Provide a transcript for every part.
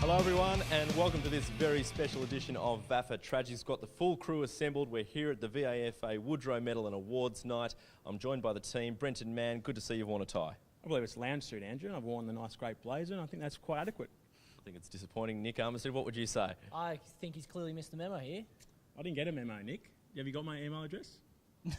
Hello everyone and welcome to this very special edition of VAFA Tragic's got the full crew assembled. We're here at the VAFA Woodrow Medal and Awards night. I'm joined by the team. Brenton Mann, good to see you've worn a tie. I believe it's lounge suit, Andrew, and I've worn the nice great blazer, and I think that's quite adequate. I think it's disappointing. Nick Armistead, what would you say? I think he's clearly missed the memo here. I didn't get a memo, Nick. Have you got my email address?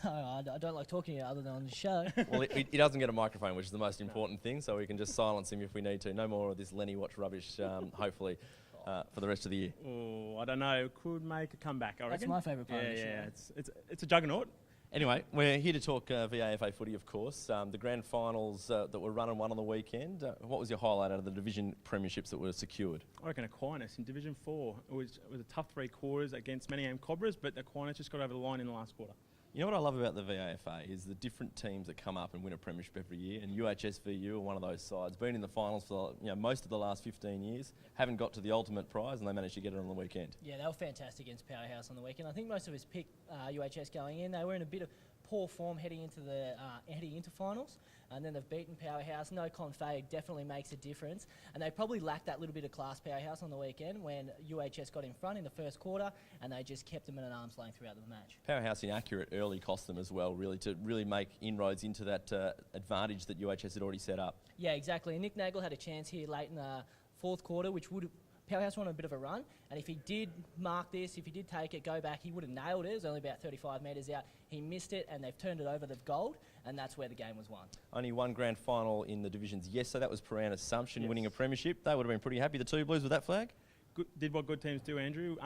No, I don't like talking to you other than on the show. Well, he doesn't get a microphone, which is the most important thing, so we can just silence him if we need to. No more of this Lenny Watch rubbish, hopefully, for the rest of the year. Oh, I don't know. Could make a comeback, I reckon. That's my favourite part of the show. Yeah, it's a juggernaut. Anyway, we're here to talk VAFA footy, of course. The grand finals that were run and won on the weekend. What was your highlight out of the division premierships that were secured? I reckon Aquinas in Division 4. It was a tough 3 quarters against Manningham Cobras, but Aquinas just got over the line in the last quarter. You know what I love about the VAFA is the different teams that come up and win a premiership every year, and UHSVU are one of those sides. Been in the finals for most of the last 15 years, haven't got to the ultimate prize, and they managed to get it on the weekend. Yeah, they were fantastic against Powerhouse on the weekend. I think most of us picked UHS going in. They were in a bit of poor form heading into finals, and then they've beaten Powerhouse. No Confay definitely makes a difference, and they probably lacked that little bit of class Powerhouse on the weekend when UHS got in front in the first quarter, and they just kept them at an arm's length throughout the match. Powerhouse inaccurate early cost them as well, really, to really make inroads into that advantage that UHS had already set up. Yeah, exactly. And Nick Nagel had a chance here late in the fourth quarter, which would have Powerhouse were on a bit of a run, and if he did mark this, if he did take it, go back, he would have nailed it. It was only about 35 metres out. He missed it, and they've turned it over, they've gold, and that's where the game was won. Only one grand final in the divisions. Yes, so that was Paran Assumption winning a premiership. They would have been pretty happy, the two Blues, with that flag. Good, did what good teams do, Andrew.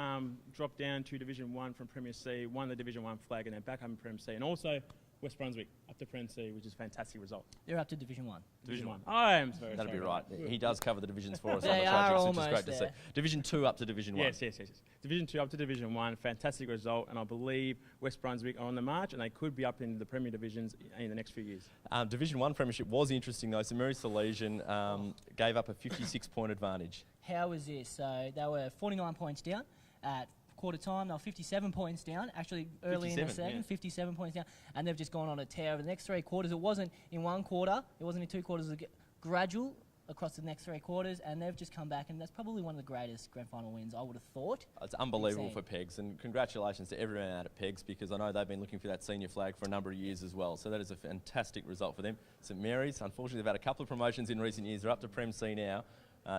Dropped down to Division 1 from Premier C, won the Division 1 flag, and then back up in Premier C, and also West Brunswick up to Premier C, which is a fantastic result. They're up to Division 1. Division 1. I am sorry. That'd be right. He does cover the divisions for us They on the are Tragic's, which is almost great to see. Division 2 up to Division 1. Yes. Division 2 up to Division 1, fantastic result, and I believe West Brunswick are on the march, and they could be up in the Premier Divisions in the next few years. Division 1 premiership was interesting though. St Mary's Salesian gave up a 56-point advantage. How was this? So they were 49 points down at quarter time. They were 57 points down, actually early in the second, 57 points down, and they've just gone on a tear over the next 3 quarters. It wasn't in 1 quarter, it wasn't in 2 quarters, it was gradual across the next 3 quarters, and they've just come back, and that's probably one of the greatest grand final wins, I would have thought. It's unbelievable for Pegs, and congratulations to everyone out at Pegs, because I know they've been looking for that senior flag for a number of years as well, so that is a fantastic result for them. St Mary's, unfortunately, they've had a couple of promotions in recent years. They're up to Prem C now,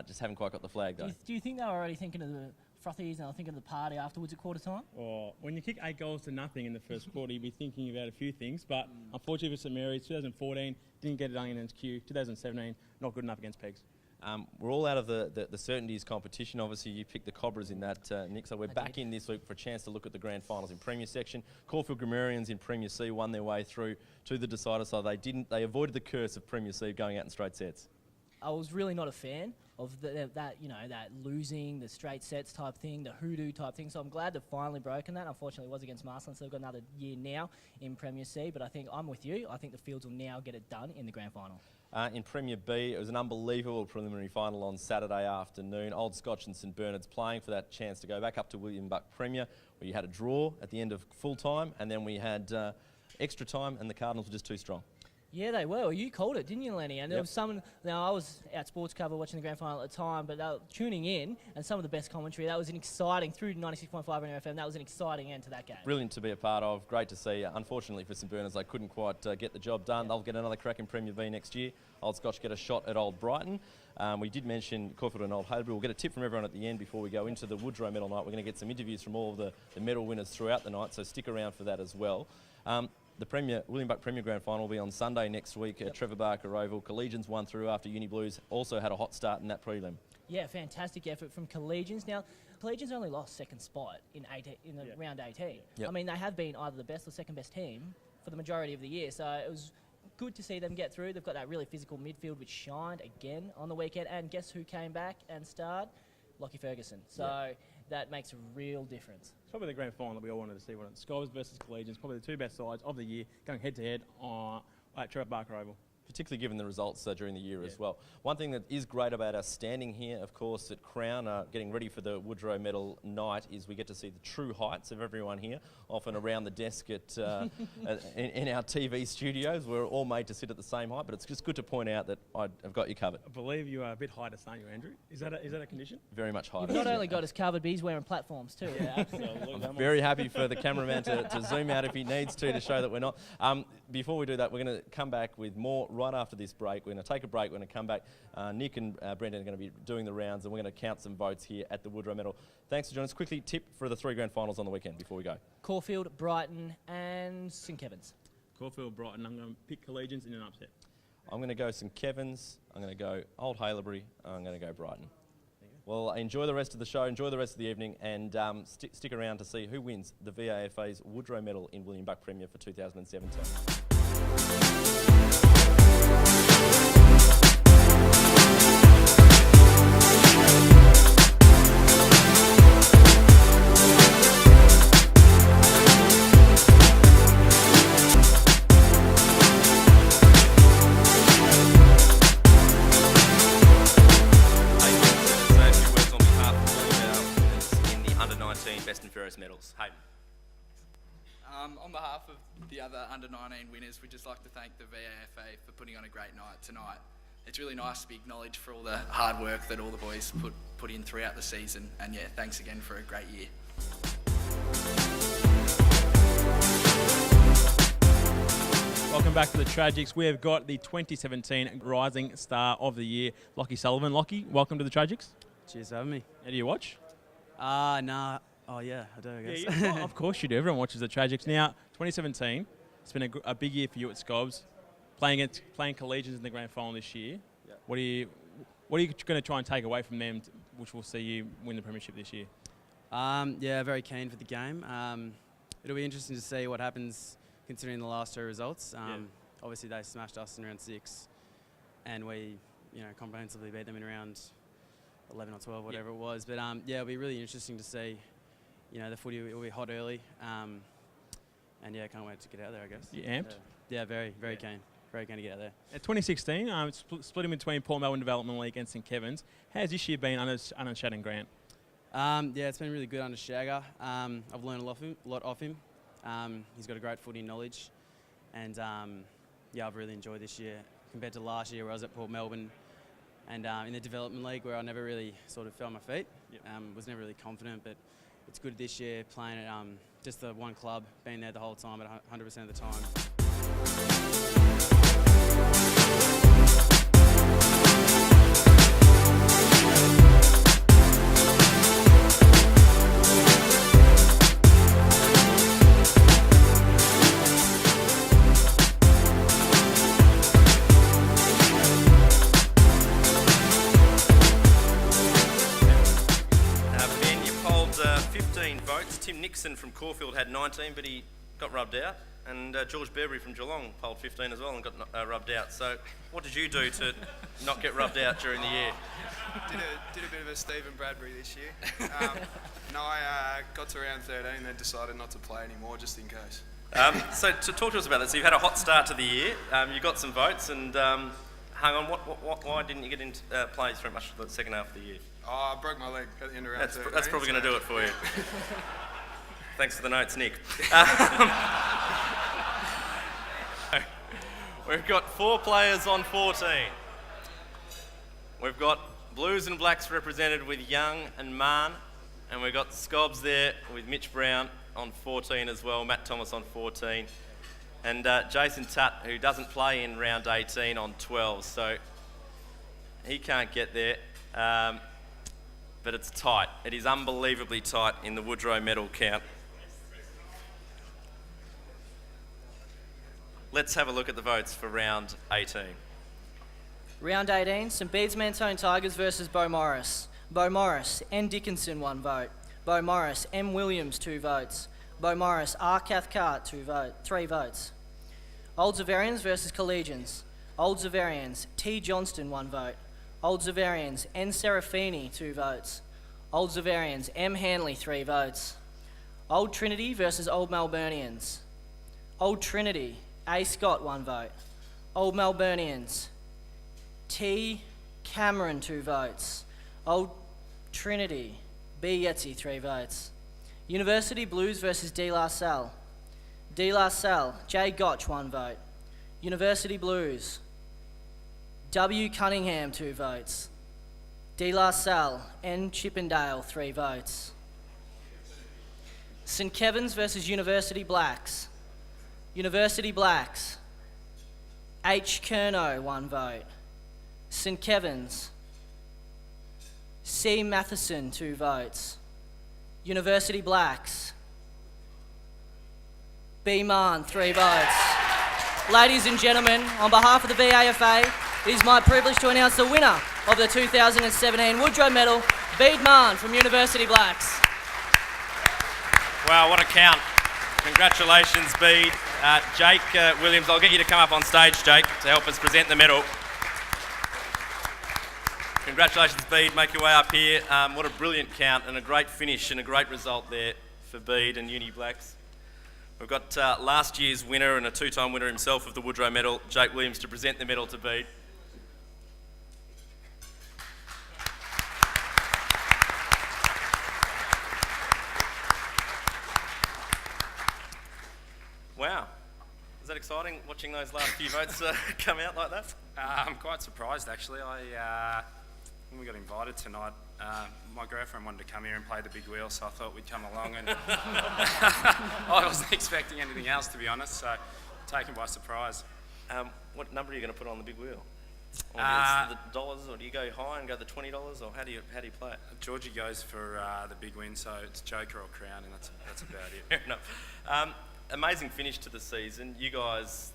just haven't quite got the flag though. Do you think they were already thinking of the frothies and they were thinking of the party afterwards at quarter time? Or when you kick 8 goals to nothing in the first quarter, you'd be thinking about a few things. But unfortunately for St Mary's, 2014 didn't get it done against Q. 2017 not good enough against Pegs. We're all out of the certainties competition. Obviously, you picked the Cobras in that, Nick. So we're back in this week for a chance to look at the grand finals in Premier section. Caulfield Grammarians in Premier C won their way through to the decider, so they avoided the curse of Premier C going out in straight sets. I was really not a fan of that losing, the straight sets type thing, the hoodoo type thing. So I'm glad they've finally broken that. Unfortunately, it was against Marsland, so they've got another year now in Premier C. But I think I'm with you. I think the Fields will now get it done in the grand final. In Premier B, it was an unbelievable preliminary final on Saturday afternoon. Old Scotch and St Bernard's playing for that chance to go back up to William Buck Premier, where you had a draw at the end of full time, and then we had extra time, and the Cardinals were just too strong. Yeah, they were. Well, you called it, didn't you, Lenny? And there was some. Now, I was at sports cover watching the grand final at the time, but they were tuning in, and some of the best commentary. That was an exciting, through 96.5 on FM, that was an exciting end to that game. Brilliant to be a part of. Great to see. Unfortunately for St Bernard's, they couldn't quite get the job done. They'll get another crack in Premier B next year. Old Scotch get a shot at Old Brighton. We did mention Caulfield and Old Haileybury. We'll get a tip from everyone at the end before we go into the Woodrow Medal night. We're going to get some interviews from all of the medal winners throughout the night, so stick around for that as well. The William Buck Premier Grand Final will be on Sunday next week at Trevor Barker Oval. Collegians won through after Uni Blues also had a hot start in that prelim. Yeah, fantastic effort from Collegians. Now, Collegians only lost second spot in round 18. Yep. I mean, they have been either the best or second best team for the majority of the year, so it was good to see them get through. They've got that really physical midfield which shined again on the weekend, and guess who came back and starred? Locky Ferguson. So that makes a real difference. It's probably the grand final that we all wanted to see, wasn't it? Scholars versus Collegians, probably the 2 best sides of the year, going head-to-head at Trevor Barker Oval. particularly given the results during the year as well. One thing that is great about us standing here, of course, at Crown, getting ready for the Woodrow Medal night, is we get to see the true heights of everyone here, often around the desk at in our TV studios. We're all made to sit at the same height, but it's just good to point out that I've got you covered. I believe you are a bit high to aren't you, Andrew? Is that a condition? Very much high. You've not only got us covered, but he's wearing platforms too. Yeah, absolutely. I'm very happy for the cameraman to zoom out if he needs to show that we're not. Before we do that, we're going to come back with more right after this break. We're going to take a break. We're going to come back. Nick and Brendan are going to be doing the rounds, and we're going to count some votes here at the Woodrow Medal. Thanks for joining us. Quickly, tip for the 3 grand finals on the weekend before we go. Caulfield, Brighton and St Kevin's. Caulfield, Brighton. I'm going to pick Collegians in an upset. I'm going to go St Kevin's. I'm going to go Old Haileybury. I'm going to go Brighton. Well, enjoy the rest of the show, enjoy the rest of the evening, and stick around to see who wins the VAFA's Woodrow Medal in William Buck Premier for 2017. Best and fairest medals. Hayden. On behalf of the other under-19 winners, we'd just like to thank the VAFA for putting on a great night tonight. It's really nice to be acknowledged for all the hard work that all the boys put in throughout the season, and yeah, thanks again for a great year. Welcome back to the Tragics. We have got the 2017 Rising Star of the Year, Locky Sullivan. Locky, welcome to the Tragics. Cheers for having me. How do you watch? Nah. Oh, yeah, I do, I guess. Yeah, of course you do. Everyone watches the Tragics. Now, 2017, it's been a big year for you at Scobbs, playing Collegians in the grand final this year. Yeah. What are you going to try and take away from them, which will see you win the premiership this year? Yeah, very keen for the game. It'll be interesting to see what happens considering the last 2 results. Obviously, they smashed us in round 6, and we, comprehensively beat them in round 11 or 12, whatever it was. But yeah, it'll be really interesting to see. The footy will be hot early, and yeah, can't wait to get out there, I guess. You amped? Yeah, very keen. Very keen to get out there. At 2016, splitting between Port Melbourne Development League and St Kevin's. How's this year been under Shannon Grant? Yeah, it's been really good under Shagger. I've learned a lot off him. He's got a great footy knowledge, and yeah, I've really enjoyed this year compared to last year where I was at Port Melbourne and in the Development League where I never really sort of felt my feet. Was never really confident, but it's good this year playing at just the one club, being there the whole time at 100% of the time. Votes. Tim Nixon from Caulfield had 19, but he got rubbed out. And George Beverbury from Geelong polled 15 as well and got rubbed out. So what did you do to not get rubbed out during the year? Did a bit of a Stephen Bradbury this year. No, I got to round 13 and then decided not to play anymore just in case. So to talk to us about that, so you've had a hot start to the year. You got some votes and hang on, why didn't you get into play through much of the second half of the year? Oh, I broke my leg at the end of round 13. That's probably going to do it for you. Thanks for the notes, Nick. We've got 4 players on 14. We've got Blues and Blacks represented with Young and Mann, and we've got Scobbs there with Mitch Brown on 14 as well, Matt Thomas on 14, and Jason Tutt, who doesn't play in round 18, on 12, so he can't get there. But it's tight. It is unbelievably tight in the Woodrow Medal count. Let's have a look at the votes for round 18. Round 18, St Bede's Mentone Tigers versus Bo Morris. Bo Morris, N Dickinson 1 vote. Bo Morris, M Williams 2 votes. Bo Morris, R Cathcart 3 votes. Old Zaverians versus Collegians. Old Zaverians, T Johnston 1 vote. Old Zaverians, N Serafini 2 votes. Old Zaverians, M Hanley 3 votes. Old Trinity versus Old Melburnians. Old Trinity, A Scott 1 vote. Old Melburnians. T. Cameron, 2 votes. Old Trinity. B. Yetzi, 3 votes. University Blues versus De La Salle. De La Salle. J. Gotch, 1 vote. University Blues. W. Cunningham, 2 votes. De La Salle. N. Chippendale, 3 votes. St. Kevin's versus University Blacks. University Blacks. H. Kerno, 1 vote. St. Kevin's. C. Matheson, 2 votes. University Blacks. B. Mann, 3 votes. Ladies and gentlemen, on behalf of the VAFA, it is my privilege to announce the winner of the 2017 Woodrow Medal, Bede Mann from University Blacks. Wow, what a count. Congratulations, Bede. Jake Williams, I'll get you to come up on stage, Jake, to help us present the medal. Congratulations, Bede. Make your way up here. What a brilliant count and a great finish and a great result there for Bede and Uni Blacks. We've got last year's winner and a 2-time winner himself of the Woodrow Medal, Jake Williams, to present the medal to Bede. Wow. Is that exciting, watching those last few votes come out like that? I'm quite surprised, actually. When we got invited tonight, my girlfriend wanted to come here and play the big wheel, so I thought we'd come along, and I wasn't expecting anything else, to be honest, so taken by surprise. What number are you going to put on the big wheel? Or the dollars, or do you go high and go the $20, or how do you play it? Georgie goes for the big win, so it's Joker or Crown, and that's about it. Fair enough. Amazing finish to the season. You guys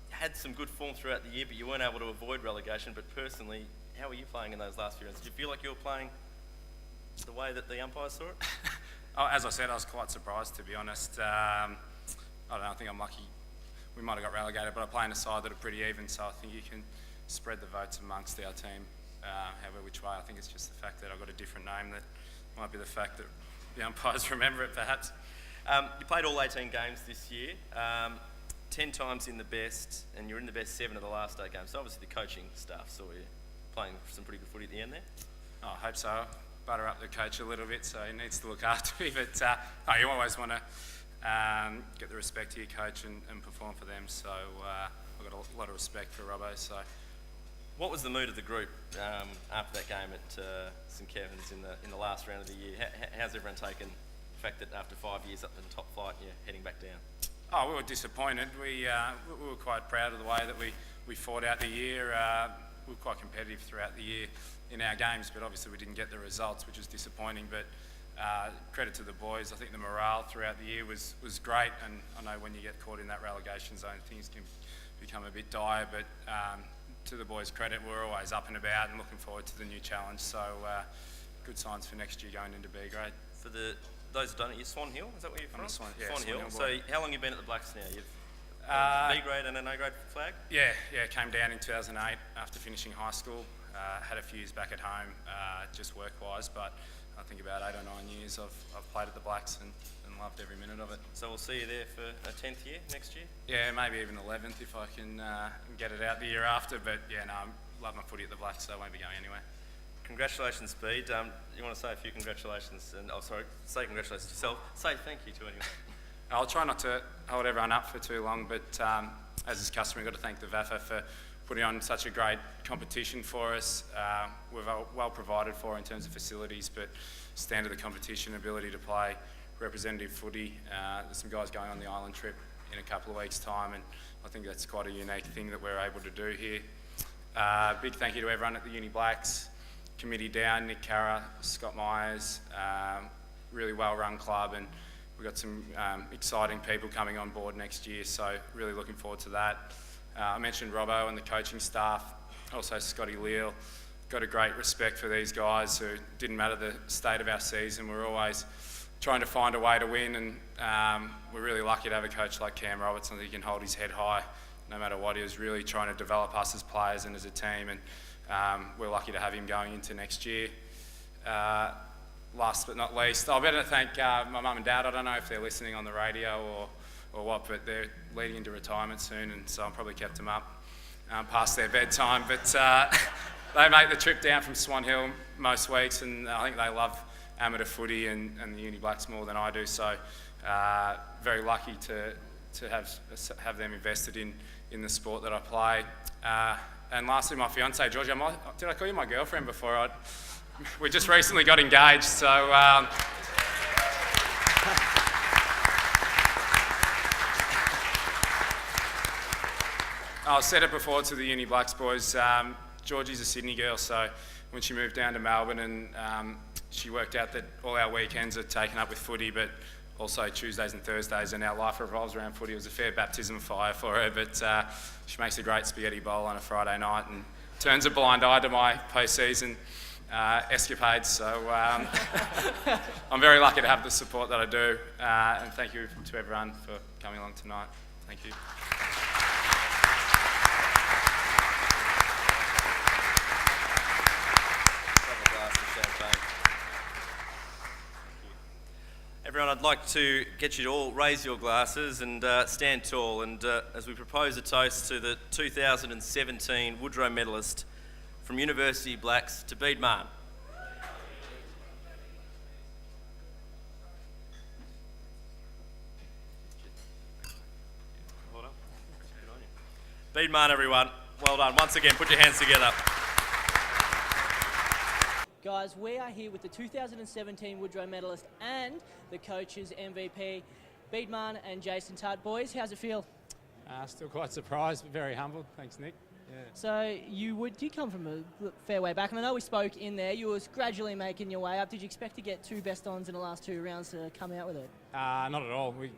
had some good form throughout the year, but you weren't able to avoid relegation. But personally, how were you playing in those last few rounds? Did you feel like you were playing the way that the umpires saw it? Oh, as I said, I was quite surprised, to be honest. I don't know, I think I'm lucky. We might have got relegated, but I play in a side that are pretty even, so I think you can spread the votes amongst our team however which way. I think it's just the fact that I've got a different name that might be the fact that the umpires remember it, perhaps. You played all 18 games this year, 10 times in the best, and you're in the best 7 of the last 8 games. So obviously the coaching staff saw you playing some pretty good footy at the end there. Oh, I hope so. Butter up the coach a little bit, so he needs to look after me. But you always want to get the respect to your coach and perform for them. So I've got a lot of respect for Robbo. So, what was the mood of the group after that game at St Kevin's in the last round of the year? How's everyone taken the fact that after 5 years up in the top flight, you're heading back down? Oh, we were disappointed. We were quite proud of the way that we fought out the year. We were quite competitive throughout the year in our games, but obviously we didn't get the results, which was disappointing. But credit to the boys. I think the morale throughout the year was great, and I know when you get caught in that relegation zone, things can become a bit dire. But to the boys' credit, we're always up and about and looking forward to the new challenge. So good signs for next year going into B grade. For those who don't know, you're Swan Hill, is that where you're from? Swan Hill. So how long have you been at the Blacks now? You've B grade and an A grade flag? Yeah, came down in 2008 after finishing high school. Had a few years back at home, just work-wise, but I think about 8 or 9 years I've played at the Blacks and loved every minute of it. So we'll see you there for a 10th year next year? Yeah, maybe even 11th if I can get it out the year after, but yeah, no, I love my footy at the Blacks, so I won't be going anywhere. Congratulations, Bede. You want to say a few congratulations, and say congratulations to yourself. Say thank you to anyone. I'll try not to hold everyone up for too long, but as is customary, I've got to thank the VAFA for putting on such a great competition for us. We're well provided for in terms of facilities, but standard of the competition, ability to play representative footy. There's some guys going on the island trip in a couple of weeks' time, and I think that's quite a unique thing that we're able to do here. Big thank you to everyone at the Uni Blacks, committee down, Nick Carra, Scott Myers, really well-run club, and we've got some exciting people coming on board next year, so really looking forward to that. I mentioned Robbo and the coaching staff, also Scotty Leal. Got a great respect for these guys who didn't matter the state of our season. We're always trying to find a way to win, and we're really lucky to have a coach like Cam Robertson that can hold his head high no matter what. He was really trying to develop us as players and as a team, and we're lucky to have him going into next year. Last but not least, I better thank my mum and dad. I don't know if they're listening on the radio or what, but they're leading into retirement soon, and so I've probably kept them up. past their bedtime. But they make the trip down from Swan Hill most weeks, and I think they love amateur footy and the Uni Blacks more than I do. So very lucky to have them invested in the sport that I play. And lastly, my fiancée, Georgia. Did I call you my girlfriend before? We just recently got engaged, so... I said it before to the Uni Blacks boys, Georgie's a Sydney girl, so when she moved down to Melbourne and she worked out that all our weekends are taken up with footy, but also Tuesdays and Thursdays, and our life revolves around footy. It was a fair baptism of fire for her, but she makes a great spaghetti bowl on a Friday night and turns a blind eye to my post-season escapades. So I'm very lucky to have the support that I do, and thank you to everyone for coming along tonight. Thank you. Everyone, I'd like to get you to all raise your glasses and stand tall, and as we propose a toast to the 2017 Woodrow Medalist from University Blacks to Bede Marn. Bede Marn, everyone. Well done. Once again, put your hands together. Guys, we are here with the 2017 Woodrow Medalist and the coach's MVP, Bede Marn and Jason Tutt. Boys, how's it feel? Still quite surprised, but very humbled. Thanks, Nick. Yeah. So you come from a fair way back, and I know we spoke in there. You was gradually making your way up. Did you expect to get 2 best ons in the last 2 rounds to come out with it? Not at all. We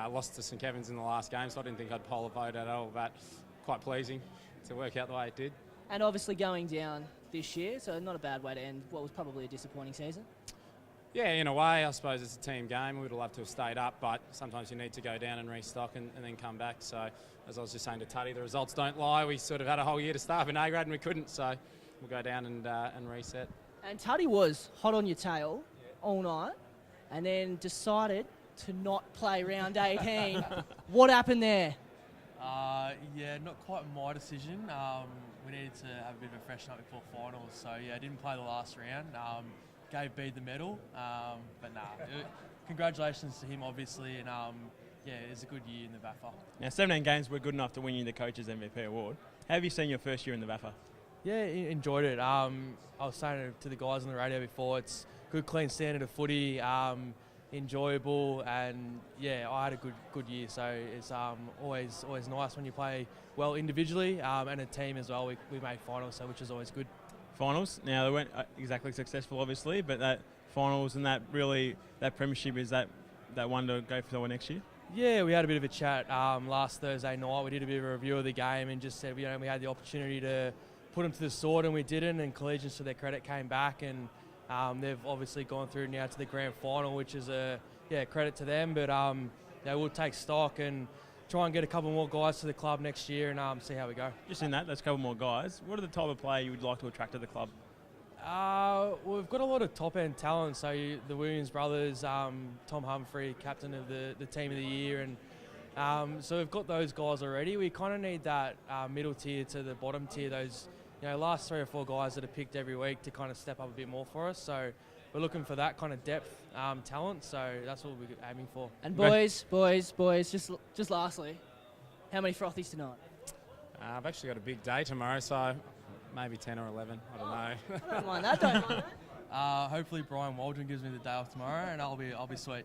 lost to St Kevin's in the last game, so I didn't think I'd poll a vote at all, but quite pleasing to work out the way it did. And obviously going down this year, so not a bad way to end what was probably a disappointing season. Yeah, in a way, I suppose it's a team game. We would have loved to have stayed up, but sometimes you need to go down and restock and then come back. So, as I was just saying to Tutty, the results don't lie. We sort of had a whole year to start in A grade and we couldn't, so we'll go down and reset. And Tutty was hot on your tail all night and then decided to not play round 18. What happened there? Yeah, not quite my decision. We needed to have a bit of a freshen up before finals, so yeah, I didn't play the last round. Gave Bede the medal, but congratulations to him, obviously, and yeah, it was a good year in the VAFA. Now, 17 games were good enough to win you the coach's MVP award. How have you seen your first year in the VAFA? Yeah, enjoyed it. I was saying to the guys on the radio before, it's good, clean standard of footy. Enjoyable, and yeah, I had a good year, so it's always nice when you play well individually and a team as well. We made finals, so which is always good. Finals, now they weren't exactly successful obviously, but that finals and that premiership, is that one to go for next year? Yeah, we had a bit of a chat last Thursday night. We did a bit of a review of the game and just said we had the opportunity to put them to the sword and we didn't, and Collegians to their credit came back and they've obviously gone through now to the grand final, which is a credit to them. But they will take stock and try and get a couple more guys to the club next year and see how we go. Just in that's a couple more guys. What are the type of player you would like to attract to the club? We've got a lot of top end talent. So the Williams brothers, Tom Humphrey, captain of the team of the year, and so we've got those guys already. We kind of need that middle tier to the bottom tier. Those last 3 or 4 guys that are picked every week to kind of step up a bit more for us. So we're looking for that kind of depth talent. So that's what we're aiming for. And boys, just lastly, how many frothies tonight? I've actually got a big day tomorrow, so maybe 10 or 11. I don't know. I don't mind that. Hopefully Brian Waldron gives me the day off tomorrow, and I'll be sweet.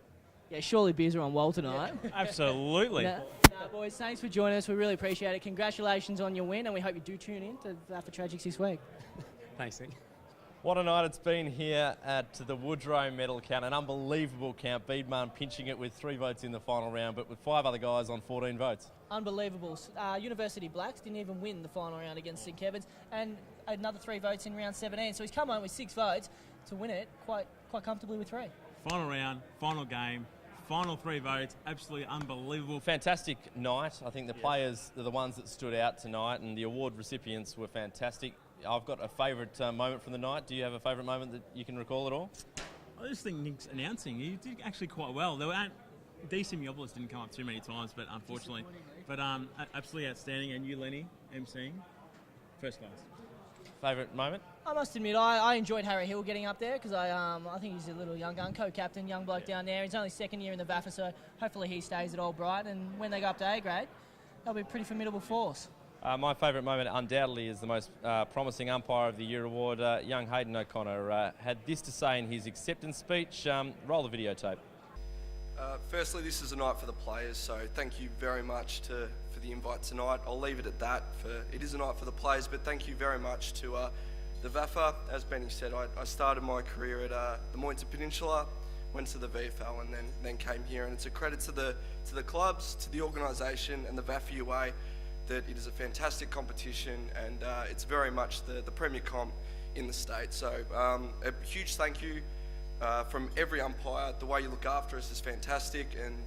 Yeah, surely beers are on well tonight. Absolutely. Boys, thanks for joining us. We really appreciate it. Congratulations on your win, and we hope you do tune in to VAFA Tragics this week. Thanks, Nick. What a night it's been here at the Woodrow Medal count. An unbelievable count. Bede Marn pinching it with 3 votes in the final round, but with 5 other guys on 14 votes. Unbelievable. University Blacks didn't even win the final round against St Kevin's, and another 3 votes in round 17. So he's come home with 6 votes to win it quite comfortably with 3. Final round, final game, final 3 votes. Absolutely unbelievable. Fantastic night. I think the players are the ones that stood out tonight, and the award recipients were fantastic. I've got a favourite moment from the night. Do you have a favourite moment that you can recall at all? I just think Nick's announcing. He did actually quite well. D. Simiopolis didn't come up too many times, but unfortunately. But absolutely outstanding. And you, Lenny, emceeing. First class. Favourite moment? I must admit, I enjoyed Harry Hill getting up there because I think he's a little young gun, co-captain, young bloke down there. He's only second year in the VAFA, so hopefully he stays at Old Brighton. And when they go up to A grade, they'll be a pretty formidable force. My favourite moment undoubtedly is the most promising umpire of the year award. Young Hayden O'Connor had this to say in his acceptance speech. Roll the videotape. Firstly, this is a night for the players, so thank you very much for the invite tonight. I'll leave it at that. It is a night for the players, but thank you very much to the VAFA. As Benny said, I started my career at the Moynton Peninsula, went to the VFL, and then came here. And it's a credit to the clubs, to the organisation, and the VAFA UA that it is a fantastic competition, and it's very much the premier comp in the state. So a huge thank you. From every umpire. The way you look after us is fantastic, and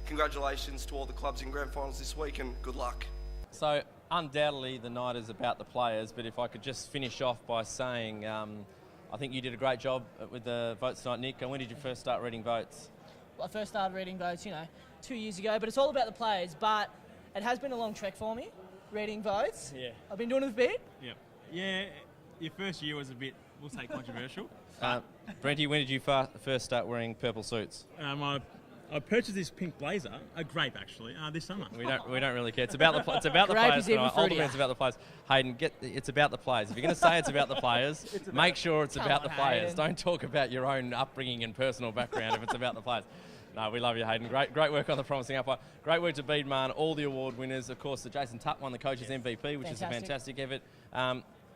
congratulations to all the clubs in grand finals this week, and good luck. So undoubtedly the night is about the players, but if I could just finish off by saying I think you did a great job with the votes tonight, Nick. And when did you first start reading votes? Well, I first started reading votes 2 years ago, but it's all about the players. But it has been a long trek for me, reading votes. Yeah. I've been doing it a bit. Yeah, your first year was a bit, we'll say, controversial. Brenty, when did you first start wearing purple suits? I purchased this pink blazer, a grape actually, this summer. We don't really care. It's about the players tonight. Ultimately, it's about the players. Hayden, it's about the players. If you're going to say it's about the players, make sure it's about the players. Hayden. Don't talk about your own upbringing and personal background if it's about the players. No, we love you, Hayden. Great work on the promising umpire. Great work to Beedman, all the award winners. Of course, Jason Tutt won the coach's MVP, which is a fantastic effort.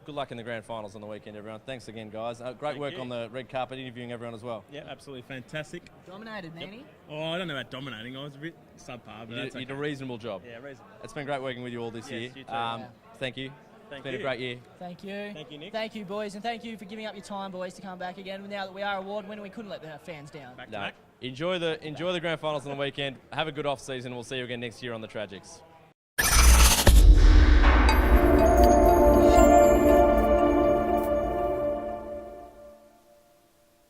Good luck in the grand finals on the weekend, everyone. Thanks again, guys. Great work on the red carpet, interviewing everyone as well. Yeah, absolutely fantastic. Dominated, Manny. Oh, I don't know about dominating. I was a bit subpar, but you did a reasonable job. Yeah, reasonable. It's been great working with you all this year. You too. Thank you. It's been a great year. Thank you. Thank you, Nick. Thank you, boys, and thank you for giving up your time, boys, to come back again. Now that we are award winning, we couldn't let the fans down. Back to back. Enjoy the grand finals on the weekend. Have a good off season. We'll see you again next year on the Tragics.